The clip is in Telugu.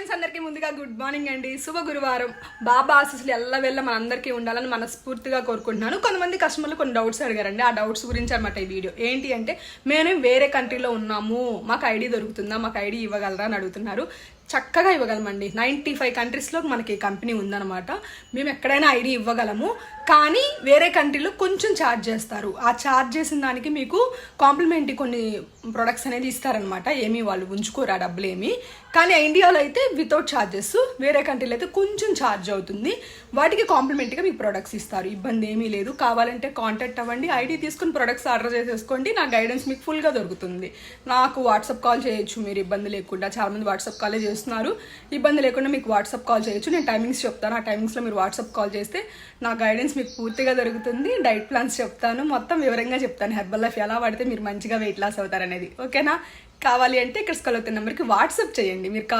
ఫ్రెండ్స్ అందరికీ ముందుగా గుడ్ మార్నింగ్ అండి. శుభ గురువారం. బాబా ఆశీస్సులు ఎల్లవెల్ల మనందరికీ ఉండాలని మనస్ఫూర్తిగా కోరుకుంటున్నాను. కొంతమంది కస్టమర్లు కొన్ని డౌట్స్ అడిగారండి. ఆ డౌట్స్ గురించి అనమాట ఈ వీడియో. ఏంటి అంటే, మేము వేరే కంట్రీలో ఉన్నాము, మాకు ఐడి దొరుకుతుందా, మాకు ఐడి ఇవ్వగలరా అని అడుగుతున్నారు. చక్కగా ఇవ్వగలమండి. 95 కంట్రీస్లో మనకి కంపెనీ ఉందన్నమాట. మేము ఎక్కడైనా ఐడి ఇవ్వగలము. కానీ వేరే కంట్రీలో కొంచెం ఛార్జ్ చేస్తారు. ఆ ఛార్జ్ చేసిన దానికి మీకు కాంప్లిమెంటరీ కొన్ని ప్రొడక్ట్స్ అనేది ఇస్తారనమాట. ఏమీ వాళ్ళు ఉంచుకోరు ఆ డబ్బులు ఏమి. కానీ ఇండియాలో అయితే వితౌట్ ఛార్జెస్, వేరే కంట్రీలో అయితే కొంచెం ఛార్జ్ అవుతుంది. వాటికి కాంప్లిమెంటరీగా మీకు ప్రొడక్ట్స్ ఇస్తారు. ఇబ్బంది ఏమీ లేదు. కావాలంటే కాంటాక్ట్ అవ్వండి, ఐడి తీసుకుని ప్రొడక్ట్స్ ఆర్డర్ చేసేసుకోండి. నా గైడెన్స్ మీకు ఫుల్గా దొరుకుతుంది. నాకు వాట్సాప్ కాల్ చేయొచ్చు మీరు, ఇబ్బంది లేకుండా. చాలామంది వాట్సాప్ కాలే చేస్తున్నారు. ఇబ్బంది లేకుండా మీకు వాట్సాప్ కాల్ చేయొచ్చు. నేను టైమింగ్స్ చెప్తాను. ఆ టైమింగ్స్లో మీరు వాట్సాప్ కాల్ చేస్తే నా గైడెన్స్ మీకు పూర్తిగా దొరుకుతుంది. డైట్ ప్లాన్స్ చెప్తాను, మొత్తం వివరంగా చెప్తాను. హెర్బల్ లైఫ్ ఎలా వాడితే మీరు మంచిగా వెయిట్ లాస్ అవుతారనేది. ఓకేనా? కావాలి అంటే ఇక్కడ స్కల్ అవుతున్న నెంబర్కి వాట్సాప్ చేయండి. మీరు